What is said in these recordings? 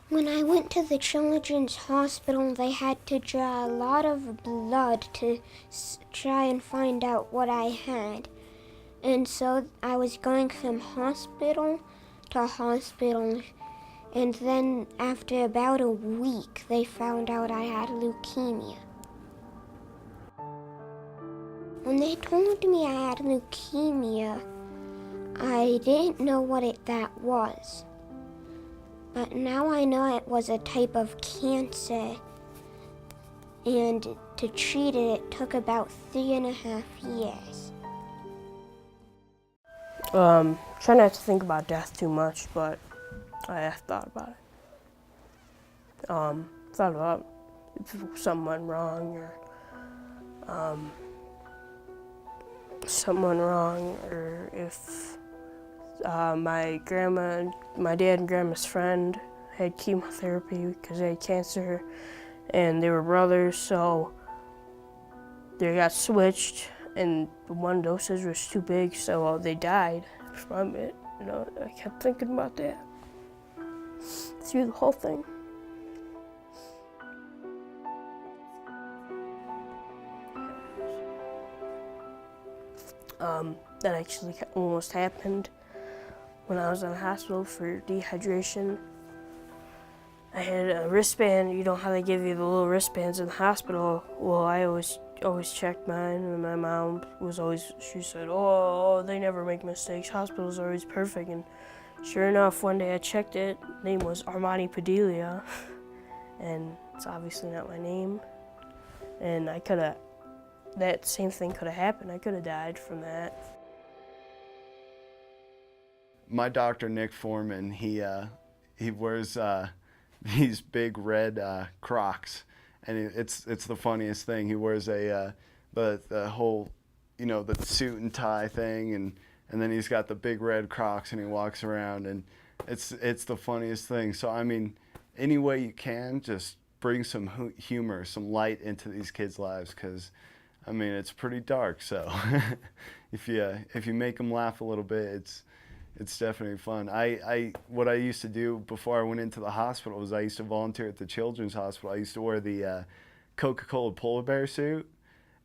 When I went to the children's hospital, they had to draw a lot of blood to try and find out what I had. And so I was going from hospital to hospital. And then after about a week, they found out I had leukemia. When they told me I had leukemia, I didn't know what that was. But now I know it was a type of cancer, and to treat it, it took about 3.5 years. Try not to think about death too much, but I have thought about it. Thought about if something went wrong, or if my dad and grandma's friend had chemotherapy because they had cancer, and they were brothers, so they got switched, and one dosage was too big, so they died from it. I kept thinking about that through the whole thing. That actually almost happened when I was in the hospital for dehydration. I had a wristband. You know how they give you the little wristbands in the hospital? Well, I always checked mine, and my mom she said, oh, they never make mistakes. Hospitals are always perfect. And sure enough, one day I checked it. Name was Armani Padilla, and it's obviously not my name. And that same thing could have happened. I could have died from that. My doctor, Nick Foreman, he wears these big red Crocs, and it's the funniest thing. He wears the whole, the suit and tie thing, and then he's got the big red Crocs, and he walks around, and it's the funniest thing. So I mean, any way you can, just bring some humor, some light into these kids' lives, because I mean, it's pretty dark. So if you make them laugh a little bit, it's definitely fun. What I used to do before I went into the hospital was I used to volunteer at the children's hospital. I used to wear the Coca-Cola polar bear suit,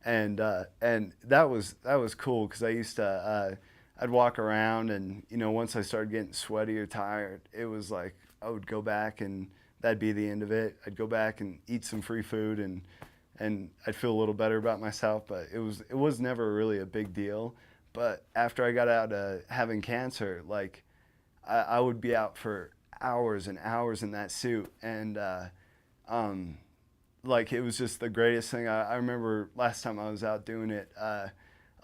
and that was cool because I used to I'd walk around, and once I started getting sweaty or tired, it was like I would go back, and that'd be the end of it. I'd go back and eat some free food, and I'd feel a little better about myself, but it was never really a big deal. But after I got out of having cancer, like I would be out for hours and hours in that suit, and like it was just the greatest thing. I remember last time I was out doing it, a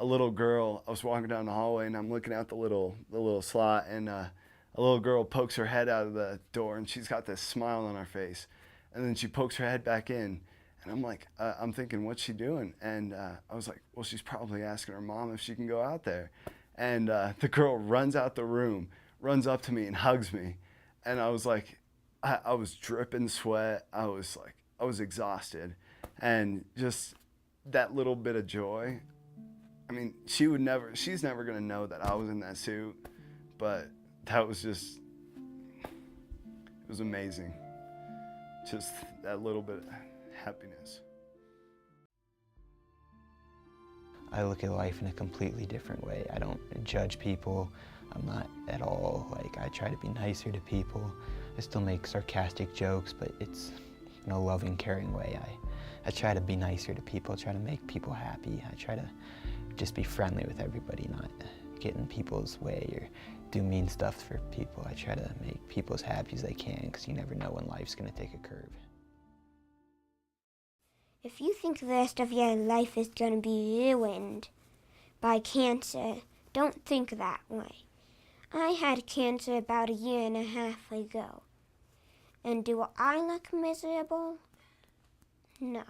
little girl. I was walking down the hallway, and I'm looking out the little slot, and a little girl pokes her head out of the door, and she's got this smile on her face, and then she pokes her head back in. And I'm like, I'm thinking, what's she doing? And I was like, well, she's probably asking her mom if she can go out there. And the girl runs out the room, runs up to me and hugs me. And I was like, I was dripping sweat. I was exhausted. And just that little bit of joy. I mean, she's never gonna know that I was in that suit, but that was it was amazing. Just that little bit of happiness. I look at life in a completely different way. I don't judge people. I'm not at all I try to be nicer to people. I still make sarcastic jokes, but it's in a loving, caring way. I try to be nicer to people, try to make people happy. I try to just be friendly with everybody, not get in people's way or do mean stuff for people. I try to make people as happy as they can, because you never know when life's gonna take a curve. If you think the rest of your life is going to be ruined by cancer, don't think that way. I had cancer about 1.5 years ago. And do I look miserable? No.